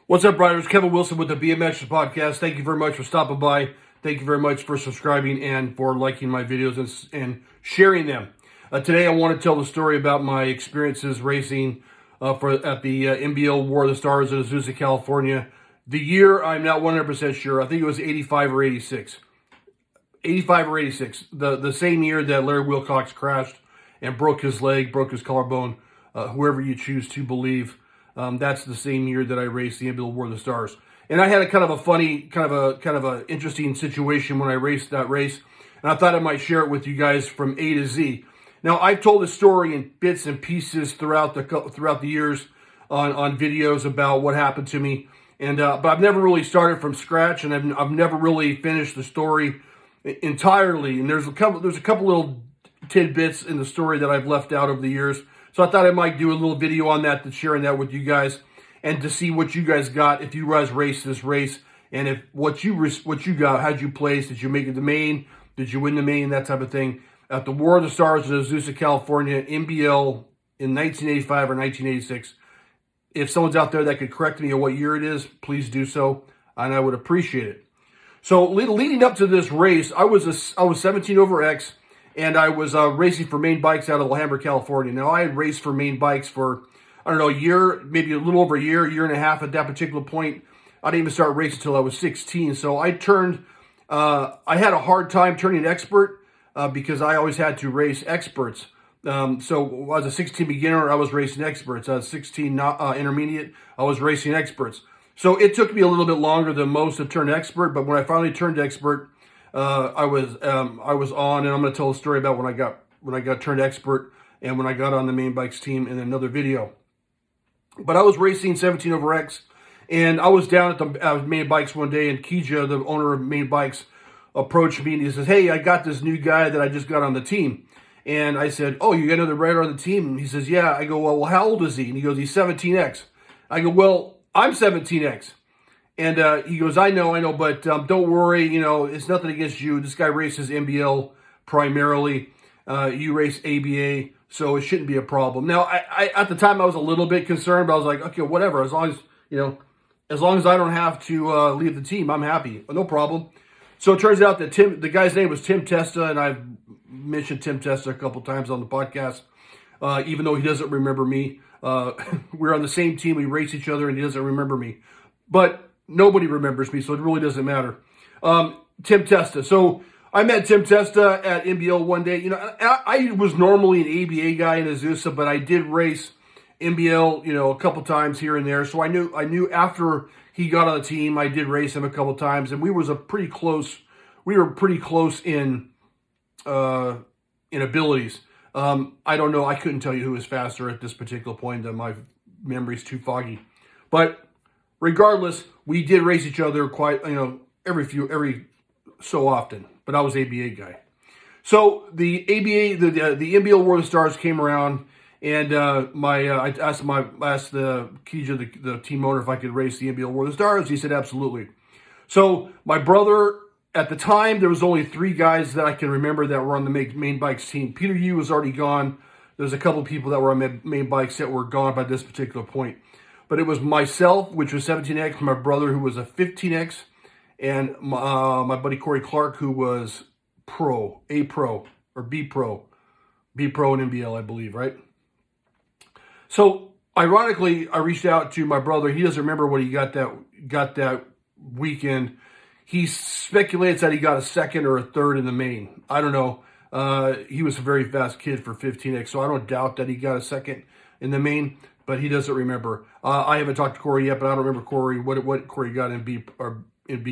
What's up, riders? Kevin Wilson with the BMXPERTS podcast. Thank you very much for stopping by. Thank you very much for subscribing and for liking my videos and sharing them. Today, I want to tell the story about my experiences racing at the NBL War of the Stars in Azusa, California. The year, I'm not 100% sure. I think it was 85 or 86. 85 or 86. The same year that Larry Wilcox crashed and broke his leg, broke his collarbone, whoever you choose to believe. That's the same year that I raced the NBL War of the Stars. And I had a kind of a funny, kind of a interesting situation when I raced that race. And I thought I might share it with you guys from A to Z. Now, I've told the story in bits and pieces throughout the years on videos about what happened to me. And but I've never really started from scratch, and I've never really finished the story entirely. And there's a couple little tidbits in the story that I've left out over the years. So I thought I might do a little video on that, sharing that with you guys, and to see what you guys got if you guys raced this race, and if what you got, how'd you place? Did you make it the main? Did you win the main? That type of thing. At the War of the Stars in Azusa, California, NBL in 1985 or 1986. If someone's out there that could correct me on what year it is, please do so, and I would appreciate it. So leading up to this race, I was 17 over X. And I was racing for Main Bikes out of Alhambra, California. Now, I had raced for Main Bikes for, I don't know, a year, maybe a little over a year and a half at that particular point. I didn't even start racing until I was 16. So I had a hard time turning expert because I always had to race experts. So I was a 16 beginner, I was racing experts. I was 16 intermediate, I was racing experts. So it took me a little bit longer than most to turn expert, but when I finally turned expert, I was on, and I'm going to tell a story about when I got turned expert and when I got on the Main Bikes team in another video. But I was racing 17 over X, and I was down at the Main Bikes one day, and Kija, the owner of Main Bikes, approached me and he says, "Hey, I got this new guy that I just got on the team." And I said, "Oh, you got another rider on the team?" And he says, "Yeah." I go, "Well, how old is he?" And he goes, "He's 17X." I go, "Well, I'm 17X." And he goes, I know, but don't worry, it's nothing against you. This guy races NBL primarily. You race ABA, so it shouldn't be a problem. Now, I at the time, I was a little bit concerned, but I was like, okay, whatever. As long as I don't have to leave the team, I'm happy. No problem. So it turns out that the guy's name was Tim Testa, and I've mentioned Tim Testa a couple times on the podcast, even though he doesn't remember me. We're on the same team. We race each other, and he doesn't remember me. But nobody remembers me, so it really doesn't matter. Tim Testa. So I met Tim Testa at NBL one day. I was normally an ABA guy in Azusa, but I did race NBL, a couple times here and there. So I knew after he got on the team, I did race him a couple times, and we were pretty close in abilities. I don't know. I couldn't tell you who was faster at this particular point. My memory's too foggy, but regardless, we did race each other quite, every so often. But I was ABA guy. So the ABA, the NBL War of the Stars came around, and I asked the Kija, the team owner, if I could race the NBL War of the Stars. He said absolutely. So my brother, at the time, there was only 3 guys that I can remember that were on the Main Bikes team. Peter Yu was already gone. There's a couple of people that were on Main Bikes that were gone by this particular point. But it was myself, which was 17X, my brother, who was a 15X, and my buddy Corey Clark, who was B Pro in NBL, I believe, right? So, ironically, I reached out to my brother. He doesn't remember what he got that weekend. He speculates that he got a second or a third in the main. I don't know. He was a very fast kid for 15X, so I don't doubt that he got a second in the main. But he doesn't remember. I haven't talked to Corey yet, but I don't remember Corey what Corey got in B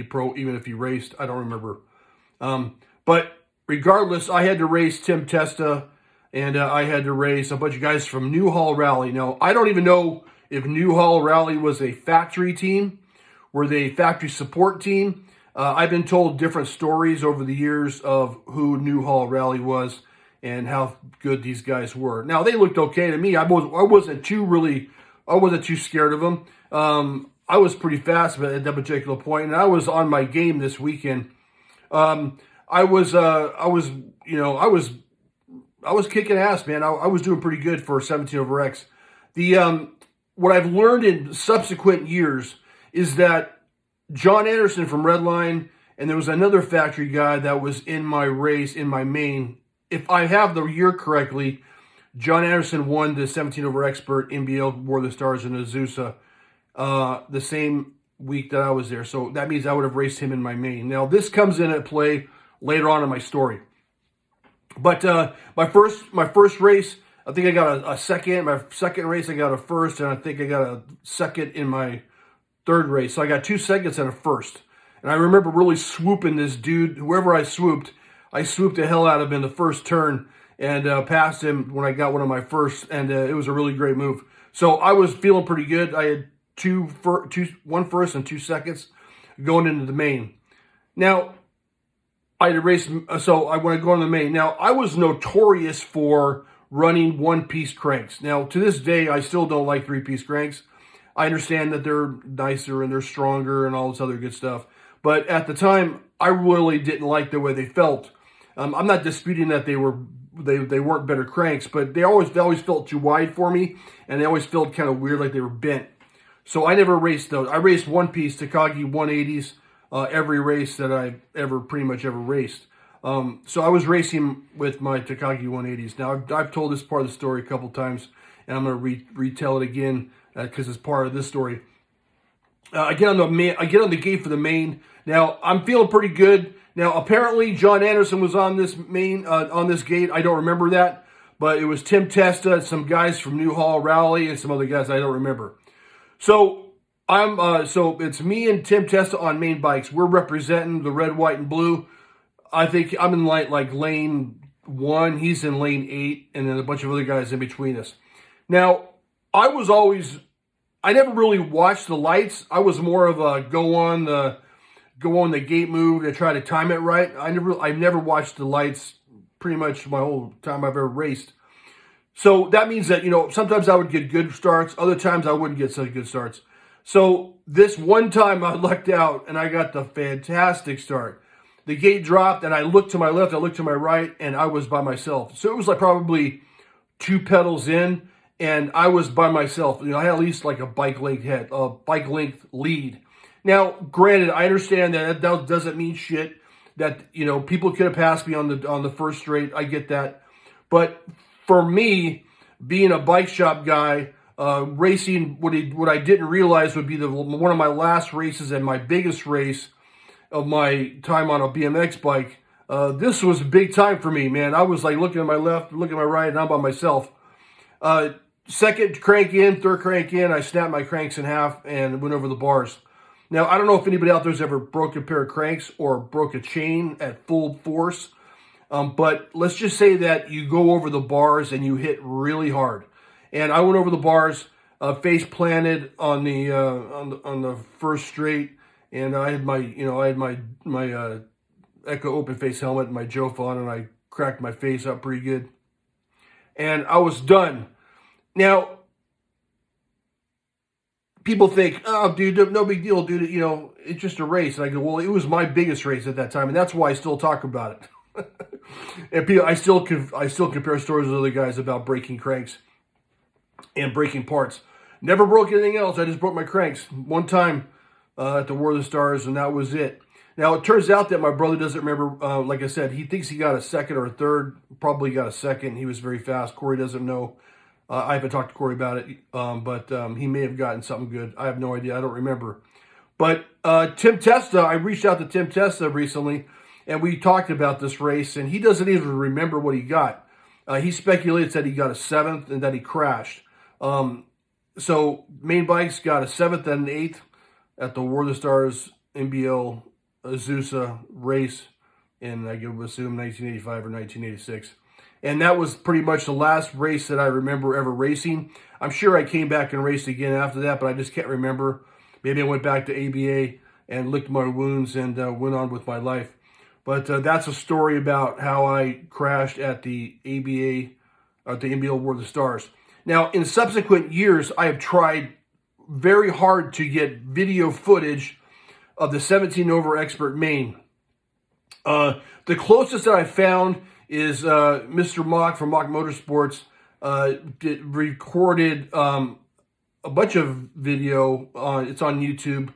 Pro, even if he raced. I don't remember. But regardless, I had to race Tim Testa, and I had to race a bunch of guys from Newhall Rally. Now, I don't even know if Newhall Rally was a factory team. Were they a factory support team? I've been told different stories over the years of who Newhall Rally was and how good these guys were. Now, they looked okay to me. I wasn't too scared of them. I was pretty fast at that particular point, and I was on my game this weekend. I was kicking ass, man. I was doing pretty good for 17 over X. What I've learned in subsequent years is that John Anderson from Redline, and there was another factory guy that was in my race, in my main. If I have the year correctly, John Anderson won the 17 over expert NBL War of the Stars in Azusa the same week that I was there. So that means I would have raced him in my main. Now, this comes in at play later on in my story. But my first race, I think I got a second. My second race, I got a first, and I think I got a second in my third race. So I got 2 seconds and a first. And I remember really swooping this dude. Whoever I swooped the hell out of him in the first turn and passed him when I got one of my firsts. And it was a really great move. So I was feeling pretty good. I had one first and 2 seconds going into the main. Now, I had raced, so I want to go on the main. Now, I was notorious for running one-piece cranks. Now, to this day, I still don't like three-piece cranks. I understand that they're nicer and they're stronger and all this other good stuff. But at the time, I really didn't like the way they felt. I'm not disputing that they weren't better cranks, but they always felt too wide for me, and they always felt kind of weird, like they were bent. So I never raced those. I raced one-piece Takagi 180s every race that I pretty much ever raced. So I was racing with my Takagi 180s. Now, I've told this part of the story a couple times, and I'm going to retell it again because it's part of this story. I get on the gate for the main. Now, I'm feeling pretty good. Now, apparently, John Anderson was on this main, on this gate. I don't remember that, but it was Tim Testa, some guys from Newhall Rally, and some other guys I don't remember. So so it's me and Tim Testa on main bikes. We're representing the red, white, and blue. I think I'm in like lane 1. He's in lane 8, and then a bunch of other guys in between us. Now, I never really watched the lights. I was more of a go on the gate move to try to time it right. I've never watched the lights pretty much my whole time I've ever raced. So that means that, sometimes I would get good starts. Other times I wouldn't get such good starts. So this one time I lucked out and I got the fantastic start. The gate dropped and I looked to my left, I looked to my right, and I was by myself. So it was like probably 2 pedals in and I was by myself. I had at least like a bike length lead. Now, granted, I understand that doesn't mean shit. That, people could have passed me on the first straight. I get that. But for me, being a bike shop guy, racing what I didn't realize would be one of my last races and my biggest race of my time on a BMX bike. This was big time for me, man. I was like looking at my left, looking at my right, and I'm by myself. Second crank in, third crank in, I snapped my cranks in half and went over the bars. Now, I don't know if anybody out there's ever broke a pair of cranks or broke a chain at full force. But let's just say that you go over the bars and you hit really hard. And I went over the bars, face planted on the first straight, and I had my Echo open face helmet and my Jofa on, and I cracked my face up pretty good. And I was done. Now, people think, oh, dude, no big deal, dude. It's just a race. And I go, well, it was my biggest race at that time, and that's why I still talk about it. And I still compare stories with other guys about breaking cranks and breaking parts. Never broke anything else. I just broke my cranks one time at the War of the Stars, and that was it. Now, it turns out that my brother doesn't remember. Like I said, he thinks he got a second or a third. Probably got a second. He was very fast. Corey doesn't know. I haven't talked to Corey about it, but he may have gotten something good. I have no idea. I don't remember. But Tim Testa, I reached out to Tim Testa recently, and we talked about this race, and he doesn't even remember what he got. He speculates that he got a 7th and that he crashed. So main bikes got a 7th and an 8th at the War of the Stars NBL Azusa race in, I would assume, 1985 or 1986. And that was pretty much the last race that I remember ever racing. I'm sure I came back and raced again after that, but I just can't remember. Maybe I went back to ABA and licked my wounds and went on with my life. But that's a story about how I crashed at the ABA, at the NBL War of the Stars. Now, in subsequent years, I have tried very hard to get video footage of the 17 over expert main. The closest that I found is Mr. Mock from Mock Motorsports recorded a bunch of video. It's on YouTube,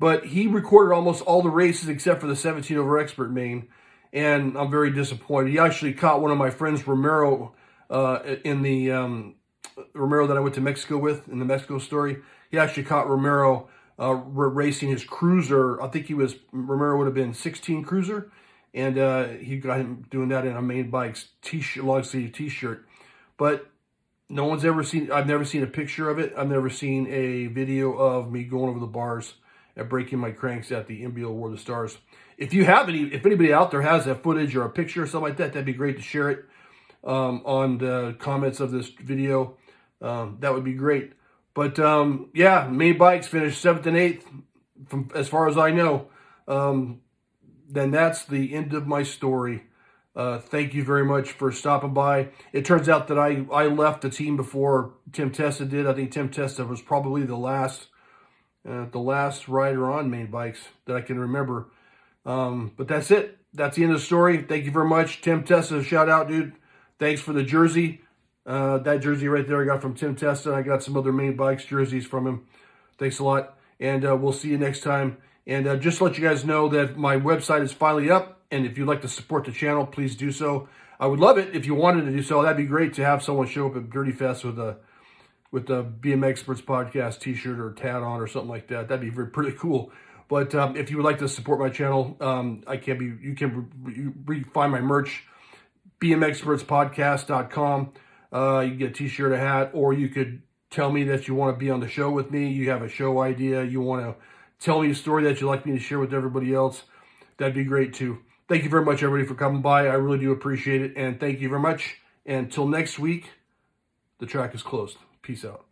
But he recorded almost all the races except for the 17 over expert main, and I'm very disappointed. He actually caught one of my friends, Romero, in the Romero that I went to Mexico with, in the Mexico story. He actually caught Romero racing his cruiser. I think Romero would have been 16 cruiser, and he got him doing that in a Main Bikes t-shirt, long sleeve t-shirt. But no one's ever seen, I've never seen a picture of it. I've never seen a video of me going over the bars and breaking my cranks at the NBL War of the Stars. If you have if anybody out there has that footage or a picture or something like that, that'd be great to share it on the comments of this video. That would be great. But yeah, Main Bikes finished 7th and 8th, from as far as I know. Then that's the end of my story. Thank you very much for stopping by. It turns out that I left the team before Tim Testa did. I think Tim Testa was probably the last rider on Main Bikes that I can remember. But that's it. That's the end of the story. Thank you very much. Tim Testa, shout out, dude. Thanks for the jersey. That jersey right there I got from Tim Testa. I got some other Main Bikes jerseys from him. Thanks a lot. And we'll see you next time. And just to let you guys know that my website is finally up. And if you'd like to support the channel, please do so. I would love it if you wanted to do so. That'd be great to have someone show up at Dirty Fest with the BMXPERTS podcast t-shirt or tat on or something like that. That'd be pretty cool. But if you would like to support my channel, you can find my merch, BMXPERTSpodcast.com. You can get a t-shirt, a hat, or you could tell me that you want to be on the show with me. You have a show idea. You want to tell me a story that you'd like me to share with everybody else. That'd be great too. Thank you very much, everybody, for coming by. I really do appreciate it. And thank you very much. And until next week, the track is closed. Peace out.